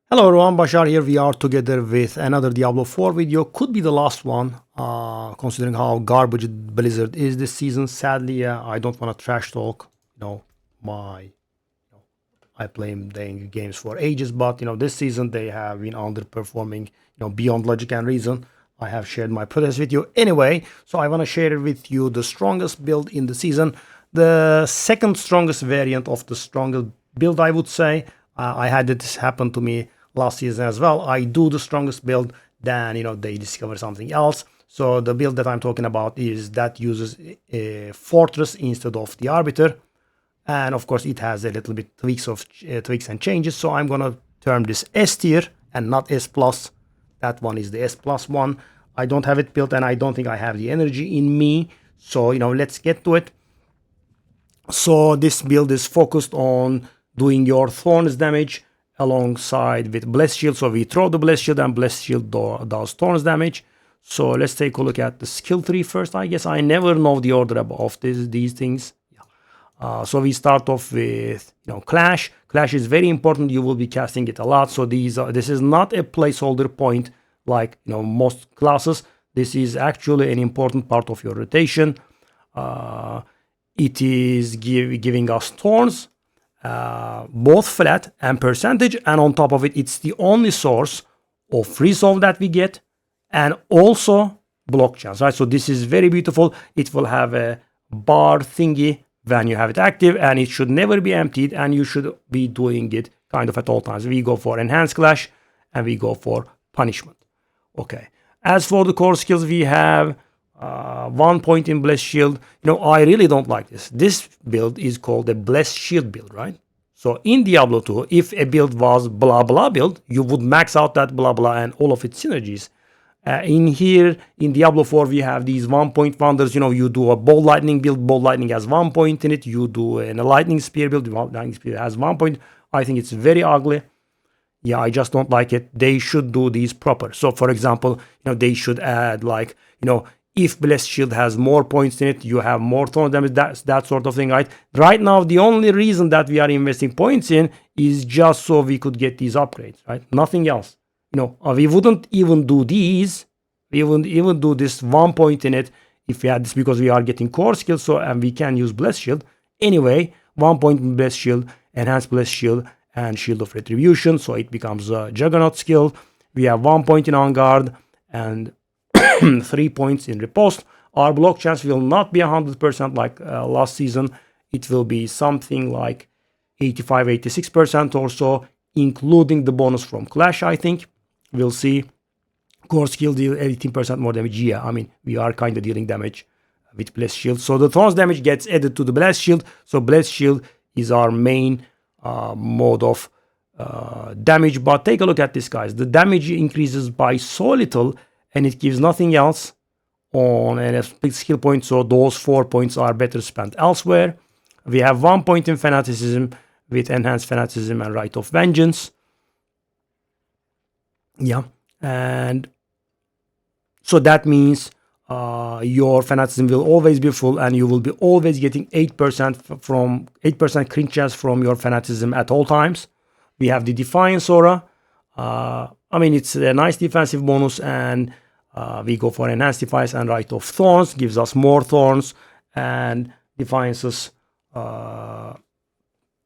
Hello everyone, Bashar here. We are together with another Diablo 4 video. Could be the last one, considering how garbage Blizzard is this season. Sadly, I don't want to trash talk. My I play the games for ages, but this season they have been underperforming. Beyond logic and reason. I have shared my protest video anyway, so I want to share it with you. The strongest build in the season, the second strongest variant of the strongest build, I would say. I had this happen to me last season as well. I do the strongest build, then they discover something else. So the build that I'm talking about is that uses a fortress instead of the arbiter, and of course it has a little bit tweaks and changes. So I'm gonna term this S tier and not S plus. That one is the S plus one. I don't have it built, and I don't think I have the energy in me. So let's get to it. So this build is focused on doing your thorns damage alongside with blessed shield. So we throw the blessed shield and blessed shield does thorns damage. So let's take a look at the skill tree first. I guess I never know the order of these things. So we start off with clash. Clash is very important. You will be casting it a lot. So this is not a placeholder point like most classes. This is actually an important part of your rotation. It is giving us thorns, both flat and percentage, and on top of it, it's the only source of resolve that we get, and also block chance, right? So this is very beautiful. It will have a bar thingy when you have it active, and it should never be emptied, and you should be doing it kind of at all times. We go for enhanced clash, and we go for punishment. Okay. As for the core skills, we have 1 point in blessed shield. I really don't like this. This build is called a blessed shield build, right? So in Diablo 2, if a build was blah blah build, you would max out that blah blah and all of its synergies. In here, in Diablo 4, we have these 1 point wonders. You do a bolt lightning build. Bolt lightning has 1 point in it. You do a lightning spear build. Lightning spear has 1 point. I think it's very ugly. Yeah, I just don't like it. They should do these proper. So for example, they should add like, if blessed shield has more points in it, you have more thorn damage, that sort of thing, right? Right now, the only reason that we are investing points in is just so we could get these upgrades, right? Nothing else. We wouldn't even do these. We wouldn't even do this 1 point in it if we had this, because we are getting core skills, so and we can use blessed shield. Anyway, 1 point in blessed shield, enhanced blessed shield, and shield of retribution, so it becomes a juggernaut skill. We have 1 point in on guard and 3 points in riposte. Our block chance will not be 100% like last season. It will be something like 85-86% or so, including the bonus from clash. I think we'll see. Core skill deal 18% more damage. Yeah, I mean, we are kind of dealing damage with blessed shield, so the thorns damage gets added to the blessed shield. So blessed shield is our main mode of damage. But take a look at this, guys. The damage increases by so little, and it gives nothing else on a skill point. So those 4 points are better spent elsewhere. We have 1 point in fanaticism with enhanced fanaticism and rite of vengeance. Yeah, and so that means your fanaticism will always be full, and you will be always getting 8% crit chance from your fanaticism at all times. We have the Defiance aura. I mean, it's a nice defensive bonus, and we go for enhanced defiance and rite of thorns, gives us more thorns, and Defiance's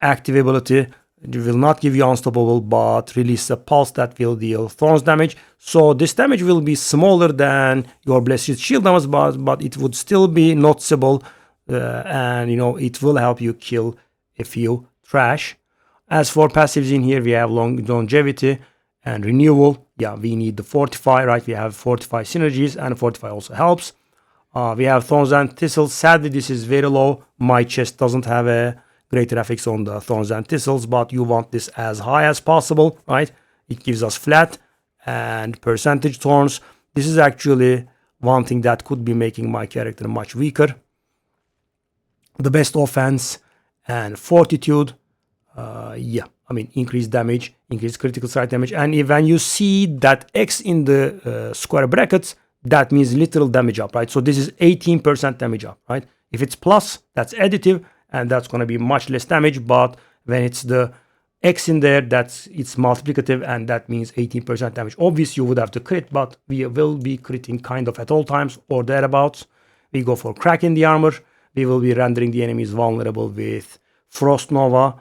active ability will not give you unstoppable, but release a pulse that will deal thorns damage. So this damage will be smaller than your blessed shield damage, but it would still be noticeable, and it will help you kill a few trash. As for passives in here, we have longevity and renewal. Yeah, we need the fortify, right? We have fortify synergies, and fortify also helps. We have thorns and thistles. Sadly, this is very low. My chest doesn't have a greater effects on the thorns and thistles, but you want this as high as possible, right? It gives us flat and percentage thorns. This is actually one thing that could be making my character much weaker. The best offense and fortitude. Yeah, I mean, increased damage, increased critical strike damage, and when you see that X in the square brackets, that means literal damage up, right? So this is 18% damage up, right? If it's plus, that's additive, and that's going to be much less damage. But when it's the X in there, that's it's multiplicative, and that means 18% damage. Obviously, you would have to crit, but we will be critting kind of at all times or thereabouts. We go for crack in the armor. We will be rendering the enemies vulnerable with Frost Nova.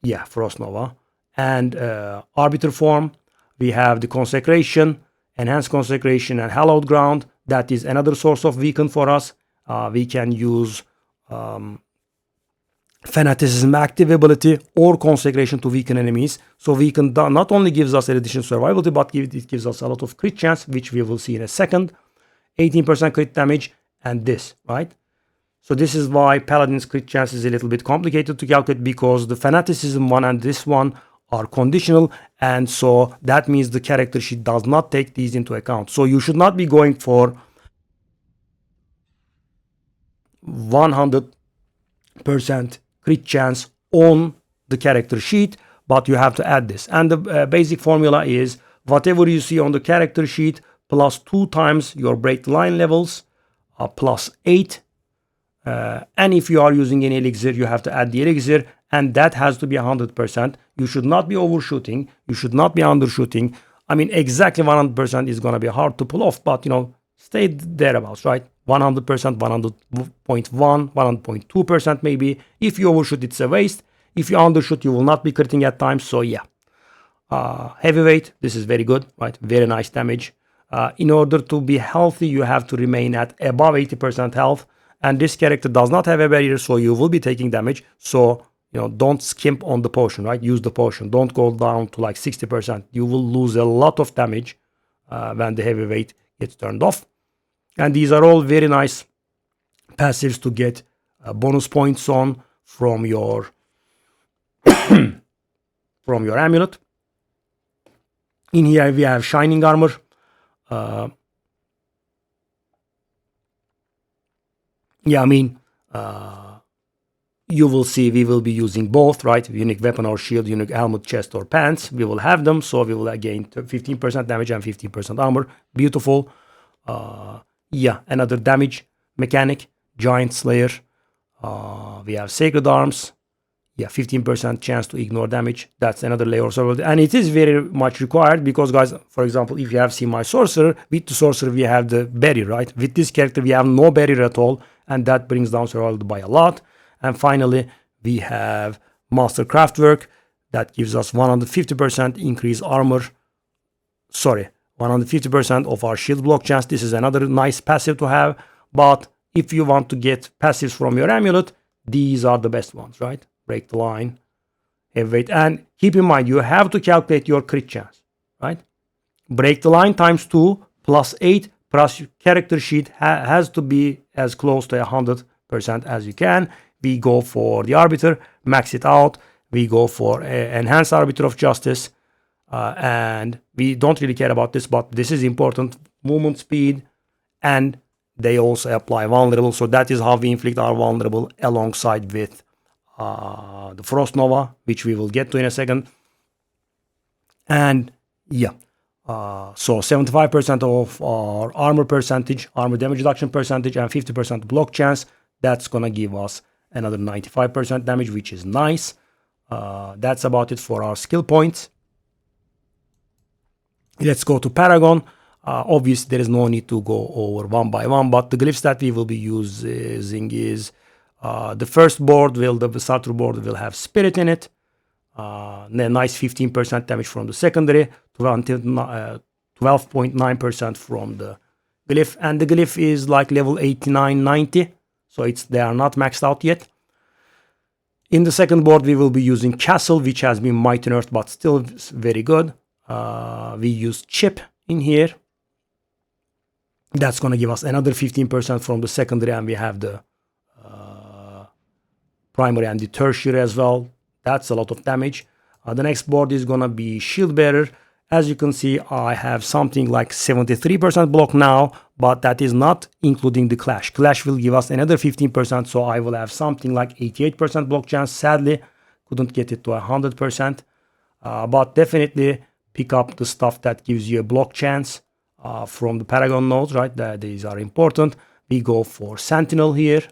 Yeah, Frost Nova. And Arbiter form. We have the Consecration, Enhanced Consecration, and Hallowed Ground. That is another source of weaken for us. We can use Fanaticism active ability or Consecration to weaken enemies. So weaken not only gives us an additional survivability, but it gives us a lot of crit chance, which we will see in a second. 18% crit damage, and this, right? So this is why Paladin's crit chance is a little bit complicated to calculate, because the Fanaticism one and this one are conditional, and so that means the character sheet does not take these into account. So you should not be going for 100% crit chance on the character sheet, but you have to add this. And the basic formula is whatever you see on the character sheet plus 2 times your break the line levels plus 8. And if you are using an elixir, you have to add the elixir, and that has to be 100%. You should not be overshooting. You should not be undershooting. I mean, exactly 100% is going to be hard to pull off, but, you know, stay thereabouts, right? 100%, 100.1, 100.2% maybe. If you overshoot, it's a waste. If you undershoot, you will not be critting at times. So, yeah. Heavyweight, this is very good, right? Very nice damage. In order to be healthy, you have to remain at above 80% health. And this character does not have a barrier, so you will be taking damage. So, you know, don't skimp on the potion, right? Use the potion. Don't go down to like 60%. You will lose a lot of damage when the heavyweight gets turned off. And these are all very nice passives to get bonus points on from your from your amulet. In here we have Shining Armor. Yeah, I mean, you will see we will be using both, right? Unique weapon or shield, unique helmet, chest or pants. We will have them, so we will gain 15% damage and 15% armor. Beautiful. Yeah, another damage mechanic. Giant Slayer. We have Sacred Arms. Yeah, 15% chance to ignore damage. That's another layer of survival. And it is very much required because, guys, for example, if you have seen my Sorcerer, with the Sorcerer we have the barrier, right? With this character we have no barrier at all, and that brings down survival by a lot. And finally, we have Master Craftwork. That gives us 150% increased armor. Sorry, 150% of our shield block chance. This is another nice passive to have. But if you want to get passives from your amulet, these are the best ones, right? Break the line, heavyweight. And keep in mind, you have to calculate your crit chance, right? Break the line times 2 plus 8 plus character sheet has to be as close to 100% as you can. We go for the Arbiter, max it out. We go for Enhanced Arbiter of Justice. And we don't really care about this, but this is important. Movement speed, and they also apply vulnerable. So that is how we inflict our vulnerable alongside with the Frost Nova, which we will get to in a second. And yeah, so 75% of our armor percentage, armor damage reduction percentage, and 50% block chance. That's gonna give us another 95% damage, which is nice. That's about it for our skill points. Let's go to Paragon. Obviously, there is no need to go over one by one, but the glyphs that we will be using is the first board the starter board will have Spirit in it. A nice 15% damage from the secondary, 12.9% from the glyph, and the glyph is like level 89, 90, so they are not maxed out yet. In the second board, we will be using Castle, which has been mighty nerfed, but still very good. We use Chip in here. That's going to give us another 15% from the secondary, and we have the primary and the tertiary as well. That's a lot of damage. The next board is going to be Shield Bearer. As you can see, I have something like 73% block now, but that is not including the Clash. Clash will give us another 15%, so I will have something like 88% block chance. Sadly, couldn't get it to 100%, but definitely pick up the stuff that gives you a block chance from the Paragon nodes, right? These are important. We go for Sentinel here.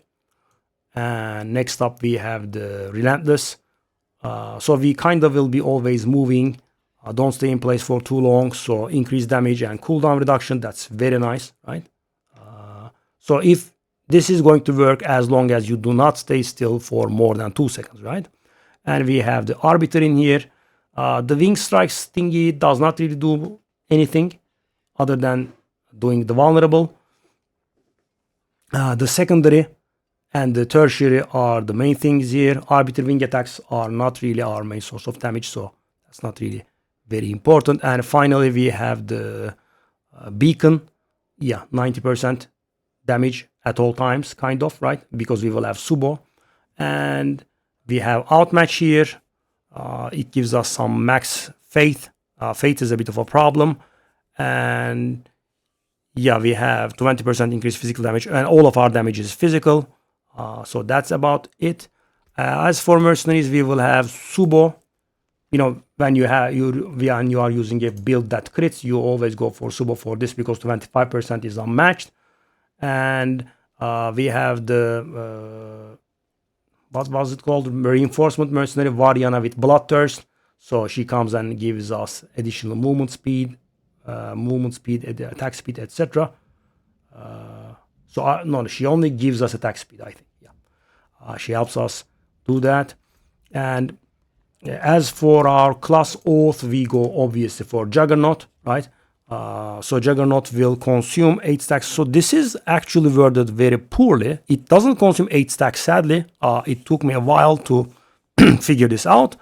And next up, we have the Relentless. So we kind of will be always moving. Don't stay in place for too long. So increase damage and cooldown reduction. That's very nice, right? So if this is going to work as long as you do not stay still for more than 2 seconds, right? And we have the arbiter in here. The wing strikes thingy does not really do anything other than doing the vulnerable. The secondary and the tertiary are the main things here. Arbiter wing attacks are not really our main source of damage, so that's not really very important. And finally, we have the beacon. Yeah, 90% damage at all times, kind of, right? Because we will have Subo. And we have outmatch here. It gives us some max faith. Faith is a bit of a problem. And yeah, we have 20% increased physical damage, and all of our damage is physical. So that's about it. As for mercenaries, we will have Subo. You know, when you are using a build that crits, you always go for Subo for this because 25% is unmatched. And we have the what was it called? Reinforcement mercenary Variana with Bloodthirst. So she comes and gives us additional movement speed, attack speed, etc. No, she only gives us attack speed, I think. Yeah, she helps us do that. And as for our class oath, we go obviously for Juggernaut, right? So Juggernaut will consume 8 stacks. So this is actually worded very poorly. It doesn't consume 8 stacks, sadly. It took me a while to figure this out.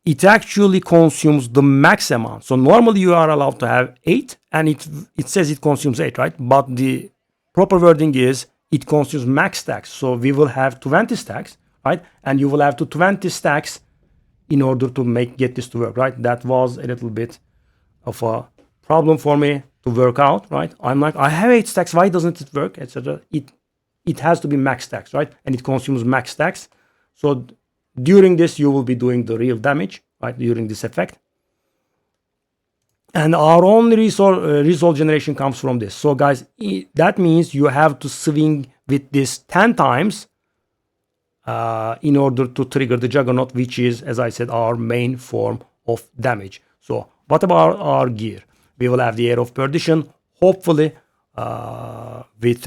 It actually consumes the max amount. So normally you are allowed to have 8, and it says it consumes 8, right? But the proper wording is it consumes max stacks. So we will have 20 stacks, right? And you will have to 20 stacks in order to get this to work, right? That was a little bit of a problem for me to work out, right? I'm like, I have 8 stacks, why doesn't it work, etc. It has to be max stacks, right? And it consumes max stacks. So during this, you will be doing the real damage, right? During this effect. And our only resource generation comes from this. So guys, that means you have to swing with this 10 times in order to trigger the Juggernaut, which is, as I said, our main form of damage. So what about our gear? We will have the Air of Perdition, hopefully with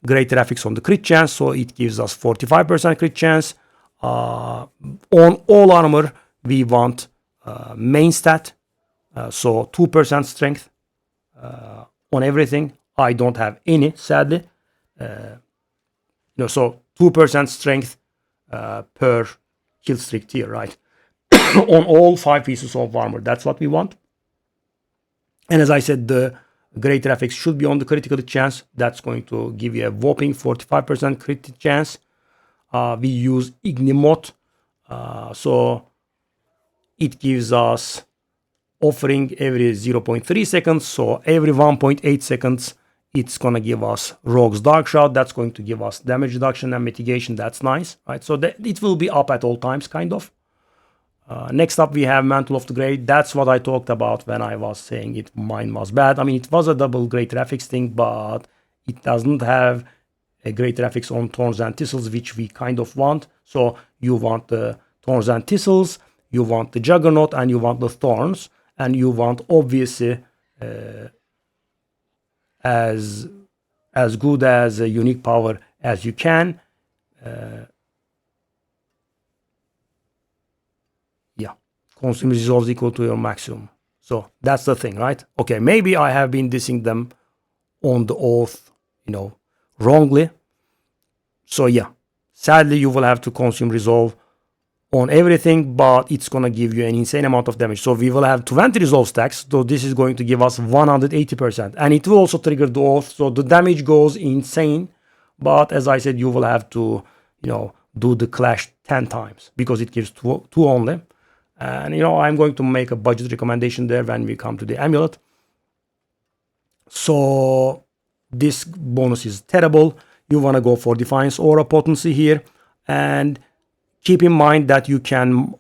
great graphics on the crit chance. So it gives us 45% crit chance. On all armor, we want main stat. So 2% strength on everything. I don't have any, sadly. So 2% strength per kill streak tier, right? On all 5 pieces of armor. That's what we want. And as I said, the great graphics should be on the critical chance. That's going to give you a whopping 45% crit chance. We use Ignimot. So it gives us offering every 0.3 seconds. So every 1.8 seconds, it's going to give us Rogue's Dark Shot. That's going to give us damage reduction and mitigation. That's nice, right? So it will be up at all times, kind of. Next up, we have Mantle of the Great. That's what I talked about when I was saying mine was bad. I mean, it was a double great graphics thing, but it doesn't have a great graphics on Thorns and Thistles, which we kind of want. So you want the Thorns and Thistles, you want the Juggernaut, and you want the Thorns, and you want obviously as good as a unique power as you can. Consume resolves equal to your maximum. So that's the thing, right? Okay, maybe I have been dissing them on the oath, wrongly. So yeah, sadly you will have to consume resolve on everything, but it's gonna give you an insane amount of damage. So we will have 20 resolve stacks. So this is going to give us 180%, and it will also trigger the oath. So the damage goes insane. But as I said, you will have to, do the clash 10 times because it gives two only. And, I'm going to make a budget recommendation there when we come to the amulet. So this bonus is terrible. You want to go for Defiance Aura Potency here. And keep in mind that you can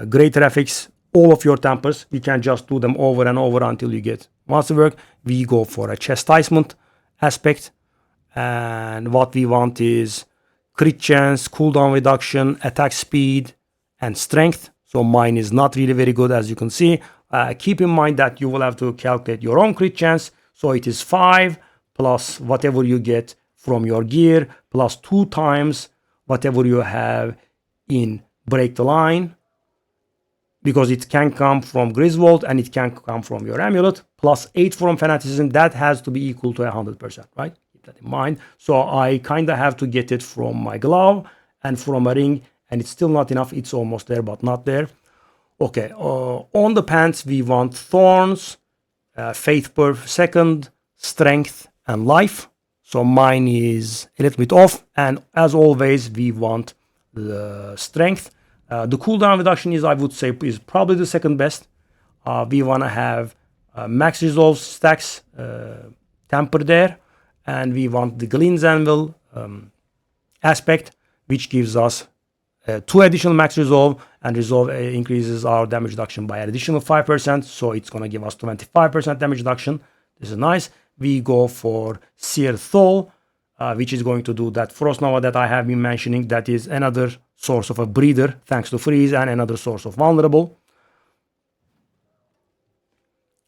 great graphics all of your tempers. You can just do them over and over until you get masterwork. We go for a chastisement aspect. And what we want is crit chance, cooldown reduction, attack speed, and strength. So mine is not really very good, as you can see. Keep in mind that you will have to calculate your own crit chance. So it is 5 plus whatever you get from your gear plus 2 times whatever you have in break the line, because it can come from Griswold and it can come from your amulet, plus 8 from fanaticism. That has to be equal to 100%, right? Keep that in mind. So I kind of have to get it from my glove and from a ring, and it's still not enough. It's almost there, but not there. Okay, on the pants, we want thorns, faith per second, strength, and life. So mine is a little bit off, and as always, we want the strength. The cooldown reduction is, I would say, is probably the second best. We want to have max resolve stacks temper there, and we want the Glenn's Anvil aspect, which gives us 2 additional max resolve, and resolve increases our damage reduction by an additional 5%, so it's going to give us 25% damage reduction. This is nice. We go for Sear Thol, which is going to do that Frost Nova that I have been mentioning. That is another source of a breather thanks to freeze, and another source of vulnerable.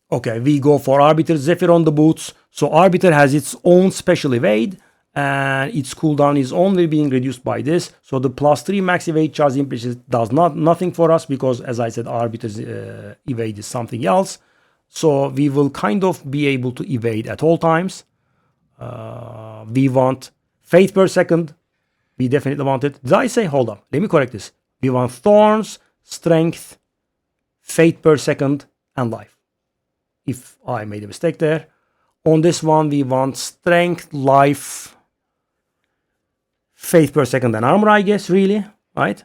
Okay, we go for Arbiter Zephyr on the boots. So Arbiter has its own special evade, and its cooldown is only being reduced by this. So the +3 max evade charge implicit does nothing for us, because, as I said, Arbiter's evade is something else. So we will kind of be able to evade at all times. We want faith per second. We definitely want it. Did I say? Hold up. Let me correct this. We want thorns, strength, faith per second, and life. If I made a mistake there. On this one, we want strength, life, faith per second, and armor, I guess, really. Right?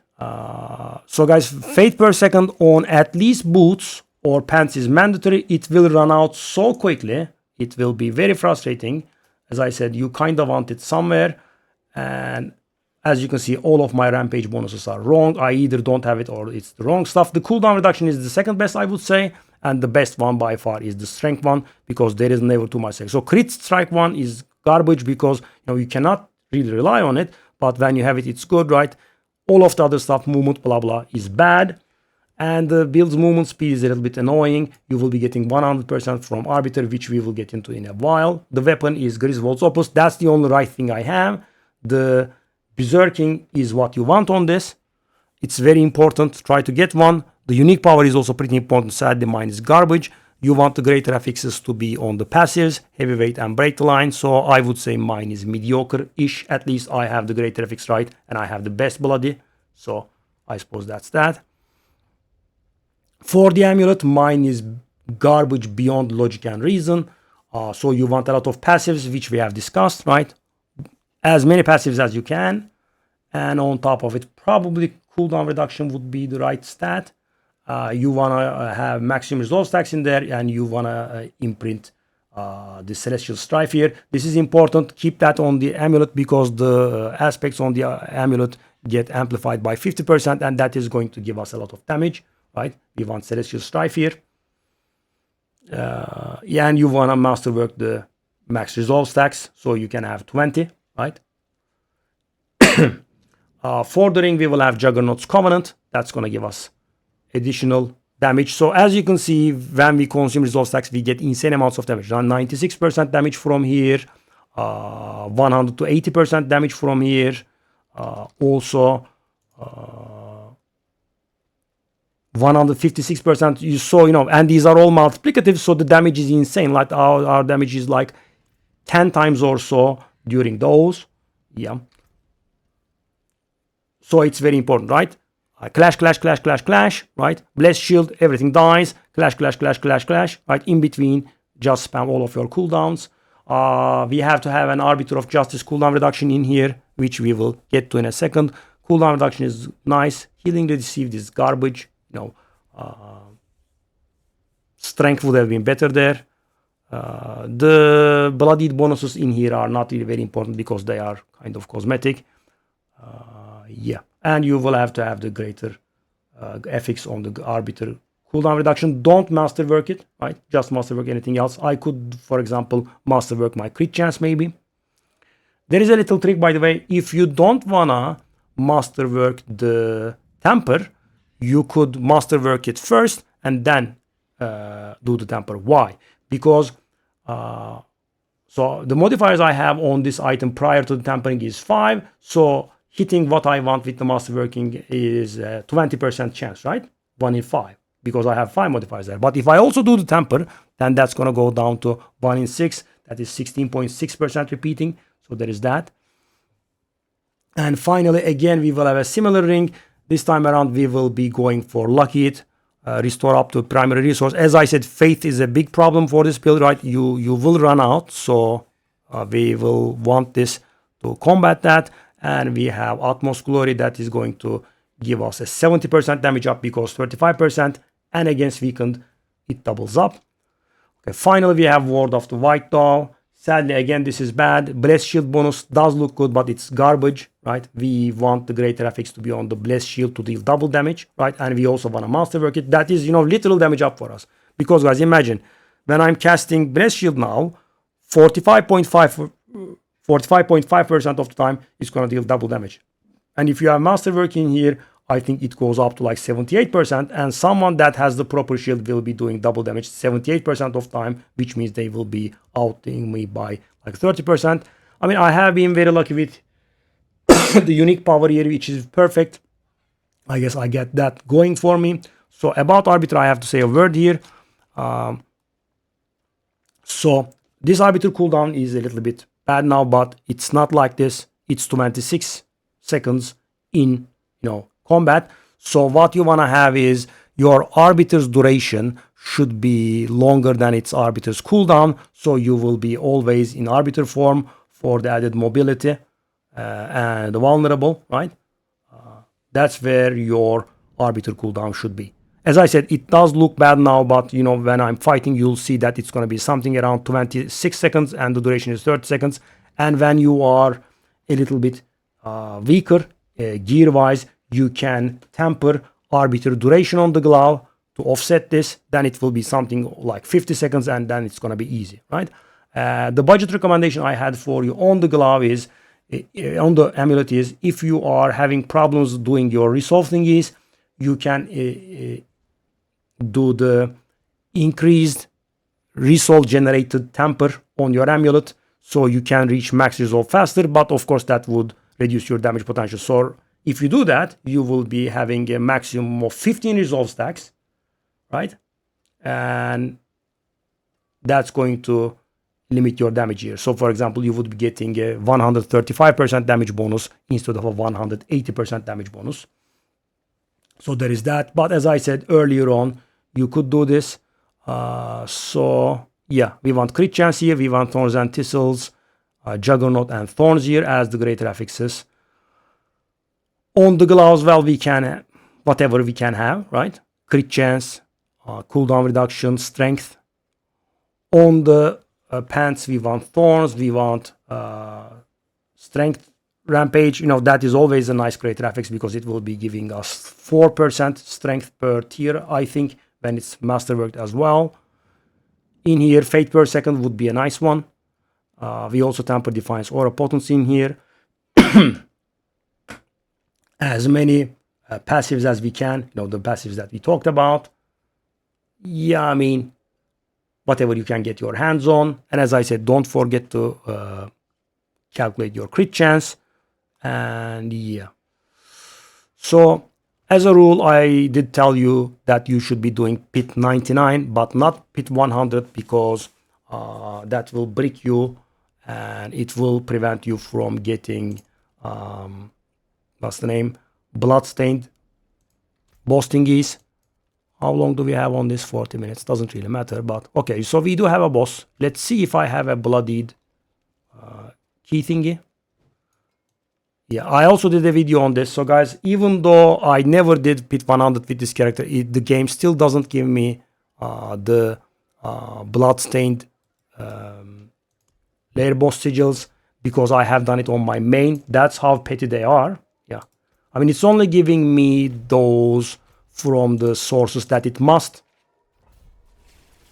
So, guys, faith per second on at least boots or pants is mandatory. It will run out so quickly. It will be very frustrating. As I said, you kind of want it somewhere. And as you can see, all of my rampage bonuses are wrong. I either don't have it or it's the wrong stuff. The cooldown reduction is the second best, I would say. And the best one by far is the strength one, because there is never too much strength. So crit strike one is garbage, because you cannot really rely on it. But when you have it, it's good, right? All of the other stuff, movement, blah, blah, is bad. And the build's movement speed is a little bit annoying. You will be getting 100% from Arbiter, which we will get into in a while. The weapon is Griswold's Opus. That's the only right thing I have. The Berserking is what you want on this. It's very important. Try to get one. The unique power is also pretty important. Sadly, mine is garbage. You want the greater affixes to be on the passives, heavyweight, and break the line. So I would say mine is mediocre-ish. At least I have the greater affix right, and I have the best bloody. So I suppose that's that. For the amulet, mine is garbage beyond logic and reason. So you want a lot of passives, which we have discussed, right? As many passives as you can. And on top of it, probably cooldown reduction would be the right stat. You want to have maximum resolve stacks in there, and you want to imprint the Celestial Strife here. This is important. Keep that on the amulet, because the aspects on the amulet get amplified by 50%, and that is going to give us a lot of damage. Right? We want Celestial Strife here. Yeah, and you want to masterwork the max resolve stacks, so you can have 20, right? For the ring, we will have Juggernaut's Covenant. That's going to give us additional damage. So as you can see, when we consume resolve stacks, we get insane amounts of damage. 96% damage from here, 100 to 80% damage from here. Also, 156%. You saw, and these are all multiplicative, so the damage is insane. Like our damage is like 10 times or so during those. Yeah. So it's very important, right? Clash, clash, clash, clash, clash, right? Bless shield, everything dies. Clash, clash, clash, clash, clash, right? In between, just spam all of your cooldowns. We have to have an Arbiter of Justice cooldown reduction in here, which we will get to in a second. Cooldown reduction is nice. Healing received is garbage. Strength would have been better there. The bloodied bonuses in here are not really very important, because they are kind of cosmetic. Yeah, and you will have to have the greater FX on the Arbiter cooldown reduction. Don't masterwork it, right? Just masterwork anything else. I could, for example, masterwork my crit chance maybe. There is a little trick, by the way. If you don't wanna masterwork the temper, you could masterwork it first and then do the temper. Why? Because so the modifiers I have on this item prior to the tempering is 5. So hitting what I want with the masterworking is 20% chance, right? 1 in 5, because I have 5 modifiers there. But if I also do the temper, then that's going to go down to 1 in 6. That is 16.6% repeating. So there is that. And finally, again, we will have a similar ring. This time around, we will be going for Lucky Hit, restore up to primary resource. As I said, faith is a big problem for this build, right? You will run out. So we will want this to combat that. And we have Utmost Glory that is going to give us a 70% damage up because 35%. And against Weakened, it doubles up. Okay, finally, we have Ward of the White Dove. Sadly, again, this is bad. Blessed Shield bonus does look good, but it's garbage, right? We want the greater effects to be on the Blessed Shield to deal double damage, right? And we also want to masterwork it. That is, literal damage up for us. Because, guys, imagine, when I'm casting Blessed Shield now, 45.5% of the time, it's going to deal double damage. And if you have masterworking here, I think it goes up to like 78%, and someone that has the proper shield will be doing double damage 78% of time, which means they will be outing me by like 30%. I mean, I have been very lucky with the unique power here, which is perfect. I guess I get that going for me. So about Arbiter, I have to say a word here. So this Arbiter cooldown is a little bit bad now, but it's not like this. It's 26 seconds in, combat. So what you want to have is your Arbiter's duration should be longer than its Arbiter's cooldown. So you will be always in Arbiter form for the added mobility and the vulnerable, right? That's where your Arbiter cooldown should be. As I said, it does look bad now, but when I'm fighting, you'll see that it's going to be something around 26 seconds and the duration is 30 seconds. And when you are a little bit weaker gear-wise, you can temper Arbiter duration on the glove to offset this. Then it will be something like 50 seconds, and then it's going to be easy, right? The budget recommendation I had for you on the glove is, on the amulet is, if you are having problems doing your resolve thingies, you can do the increased resolve generated temper on your amulet, so you can reach max resolve faster, but of course that would reduce your damage potential. So if you do that, you will be having a maximum of 15 resolve stacks, right? And that's going to limit your damage here. So for example, you would be getting a 135% damage bonus instead of a 180% damage bonus. So there is that. But as I said earlier on, you could do this. So yeah, we want crit chance here. We want thorns and thistles, juggernaut and thorns here as the greater affixes. On the gloves, well, we can whatever we can have, right? Crit chance, cooldown reduction, strength. On the pants, we want thorns, we want strength, rampage. That is always a nice greater affix because it will be giving us 4% strength per tier, I think, when it's masterworked as well. In here, fate per second would be a nice one. We also temper defiance aura potency in here. As many passives as we can, the passives that we talked about. Yeah, I mean, whatever you can get your hands on. And as I said, don't forget to calculate your crit chance. And yeah. So, as a rule, I did tell you that you should be doing pit 99, but not pit 100, because that will brick you and it will prevent you from getting what's the name? Bloodstained boss thingies. How long do we have on this? 40 minutes. Doesn't really matter, but okay. So we do have a boss. Let's see if I have a bloodied key thingy. Yeah, I also did a video on this. So guys, even though I never did pit 100 with this character, the game still doesn't give me the bloodstained layer boss sigils, because I have done it on my main. That's how petty they are. Yeah, I mean, it's only giving me those from the sources that it must.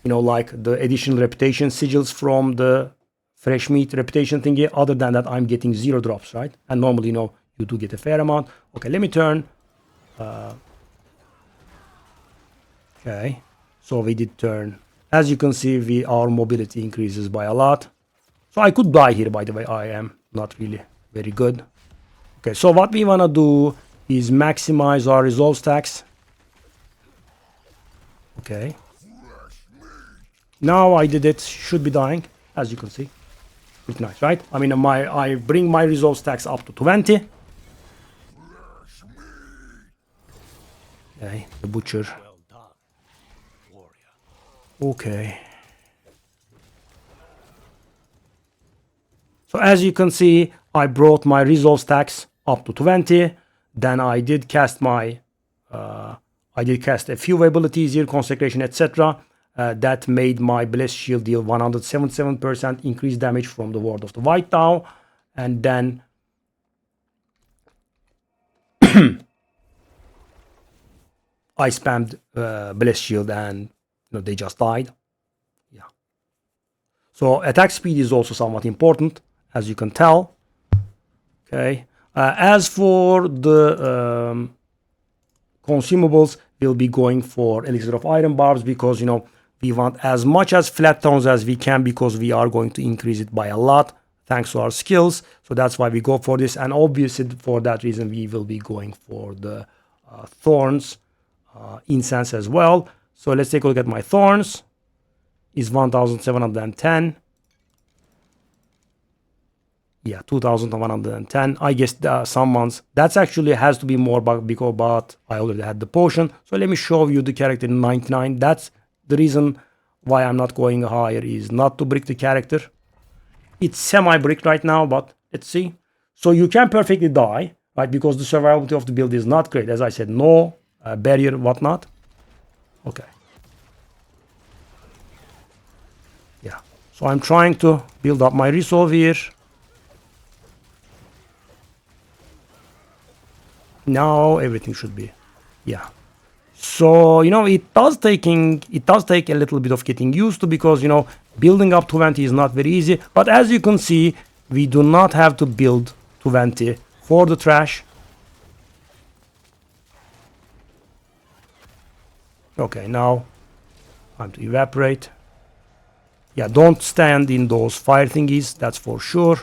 Like the additional reputation sigils from the fresh meat reputation thingy. Other than that, I'm getting 0 drops, right? And normally, you do get a fair amount. Okay, let me turn Okay, so we did turn. As you can see, our mobility increases by a lot. So I could die here, by the way. I am not really very good. Okay, so what we want to do is maximize our resolve stacks. Okay. Now I did it. Should be dying, as you can see. Pretty nice, right? I mean, I bring my resolve stacks up to 20. Okay, the butcher. Okay. So as you can see, I brought my resolve stacks up to 20. Then I did cast a few abilities here, consecration, etc. That made my blessed shield deal 177% increased damage from the ward of the White Tau, and then I spammed blessed shield, and they just died. Yeah. So attack speed is also somewhat important, as you can tell. Okay. As for the consumables, we'll be going for elixir of iron barbs because we want as much as flat thorns as we can because we are going to increase it by a lot thanks to our skills. So that's why we go for this, and obviously for that reason we will be going for the thorns incense as well. So let's take a look at my thorns. Is 1710. Yeah, 2110. I guess some months that's actually has to be more but I already had the potion. So let me show you the character in 99. That's the reason why I'm not going higher, is not to brick the character. It's semi-bricked right now, but let's see. So you can perfectly die, right? Because the survivability of the build is not great. As I said, no barrier, whatnot. Okay. Yeah. So I'm trying to build up my resolve here. Now everything should be, yeah. So it does take a little bit of getting used to, because building up 20 is not very easy. But as you can see, we do not have to build 20 for the trash. Okay, now time to evaporate. Yeah, don't stand in those fire thingies, that's for sure.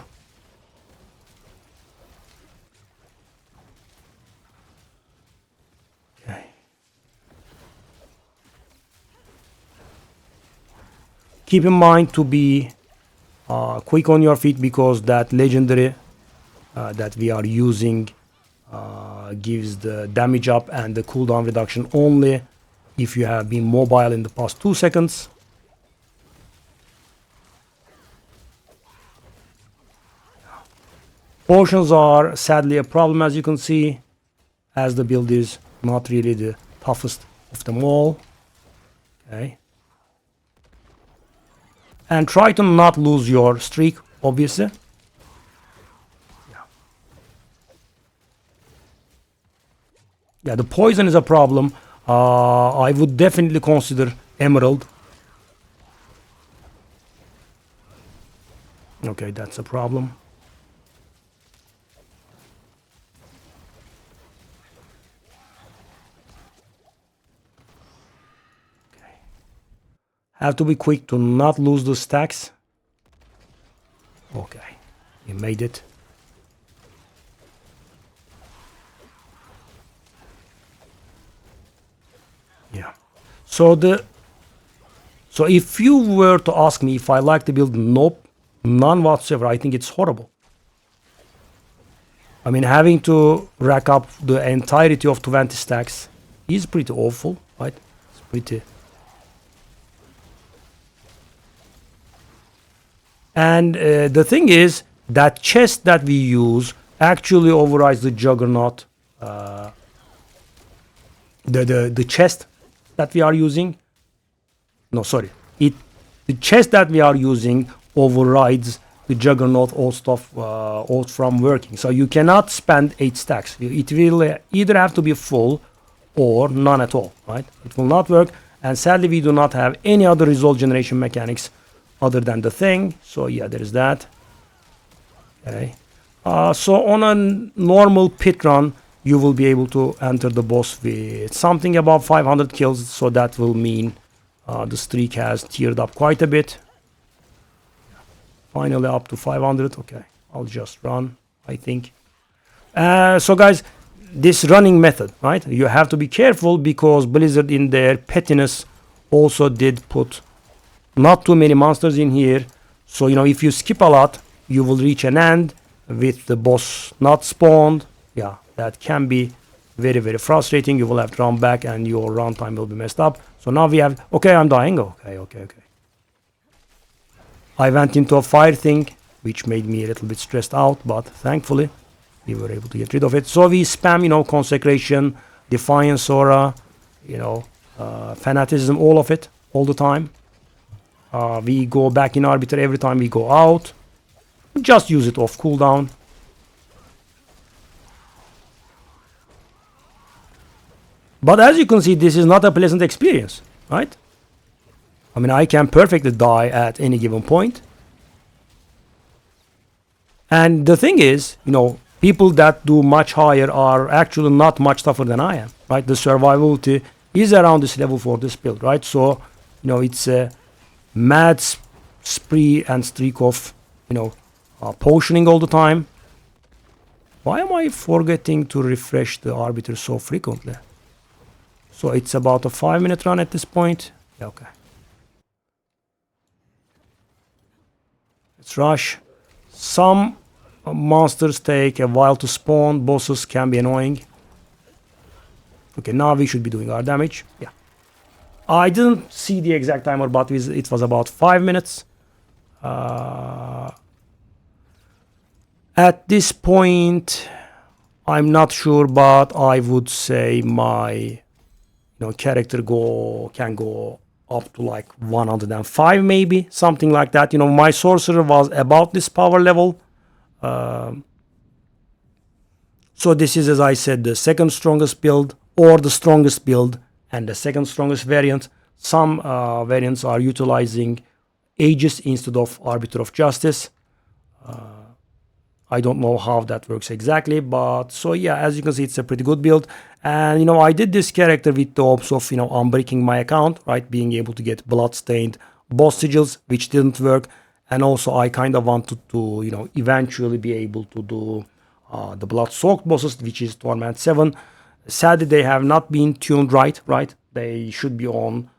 Keep in mind to be quick on your feet, because that legendary that we are using gives the damage up and the cooldown reduction only if you have been mobile in the past 2 seconds. Potions are sadly a problem, as you can see, as the build is not really the toughest of them all. Okay. And try to not lose your streak, obviously. Yeah, the poison is a problem. I would definitely consider emerald. Okay, that's a problem. Have to be quick to not lose the stacks. Okay, you made it. Yeah. So if you were to ask me if I like the build, nope, none whatsoever. I think it's horrible. I mean, having to rack up the entirety of 20 stacks is pretty awful, right? It's pretty. And the thing is that chest that we use actually overrides the juggernaut. The chest that we are using. No, sorry. The chest that we are using overrides the juggernaut all from working. So you cannot spend 8 stacks. It will either have to be full or none at all, right? It will not work. And sadly, we do not have any other result generation mechanics other than the thing. So yeah, there is that. Okay. So on a normal pit run, you will be able to enter the boss with something above 500 kills. So that will mean the streak has tiered up quite a bit. Finally up to 500. Okay, I'll just run, I think. So guys, this running method, right? You have to be careful because Blizzard in their pettiness also did put not too many monsters in here. So, you know, if you skip a lot, you will reach an end with the boss not spawned. Yeah, that can be very, very frustrating. You will have to run back and your runtime will be messed up. So now we have, okay, I'm dying. Okay. I went into a fire thing, which made me a little bit stressed out, but thankfully we were able to get rid of it. So we spam, you know, Consecration, Defiance Aura, you know, Fanaticism, all of it, all the time. We go back in Arbiter every time we go out. Just use it off cooldown. But as you can see, this is not a pleasant experience, right? I mean, I can perfectly die at any given point. And the thing is, you know, people that do much higher are actually not much tougher than I am, right? The survivability is around this level for this build, right? So, you know, it's a mad spree and streak of, you know, potioning all the time. Why am I forgetting to refresh the Arbiter so frequently? So it's about a 5-minute run at this point. Yeah, okay. Let's rush. Some monsters take a while to spawn. Bosses can be annoying. Okay, now we should be doing our damage. Yeah. I didn't see the exact timer, but it was about 5 minutes. At this point, I'm not sure, but I would say my character can go up to like 105 maybe, something like that. You know, my sorcerer was about this power level. So this is, as I said, the second strongest build or the strongest build and the second strongest variant. Some variants are utilizing Aegis instead of Arbiter of Justice. I don't know how that works exactly, but so yeah, as you can see, it's a pretty good build. And I did this character with the hopes of unbricking my account, right, being able to get bloodstained boss sigils, which didn't work. And also I kind of wanted to eventually be able to do the blood soaked bosses, which is Torment 7. Sadly, they have not been tuned right. They should be on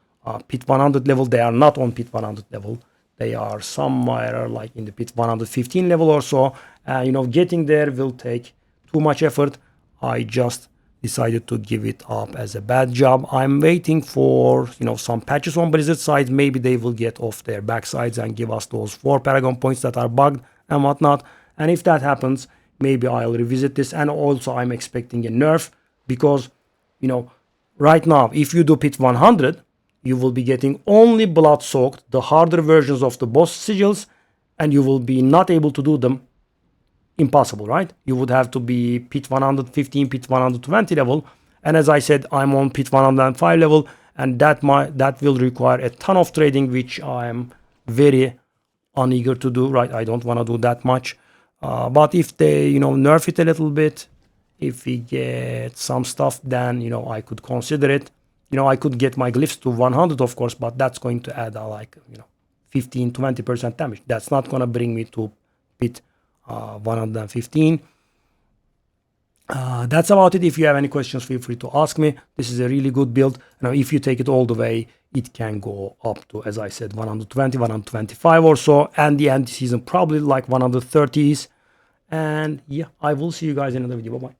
pit 100 level. They are not on pit 100 level. They are somewhere like in the pit 115 level or so. Getting there will take too much effort. I just decided to give it up as a bad job. I'm waiting for some patches on Blizzard side. Maybe they will get off their backsides and give us those 4 Paragon points that are bugged and whatnot. And if that happens, maybe I'll revisit this. And also I'm expecting a nerf because right now if you do pit 100, you will be getting only blood soaked, the harder versions of the boss sigils, and you will be not able to do them. Impossible, right? You would have to be pit 115, pit 120 level. And as I said, I'm on pit 105 level, and that will require a ton of trading, which I'm very uneager to do, right? I don't want to do that much. But if they, nerf it a little bit, if we get some stuff, then, I could consider it. I could get my glyphs to 100, of course, but that's going to add 15-20% damage. That's not going to bring me to pit 115. That's about it. If you have any questions, feel free to ask me. This is a really good build. Now, if you take it all the way, it can go up to, as I said, 120, 125 or so, and the end season probably like 130s. And yeah, I will see you guys in another video. Bye bye.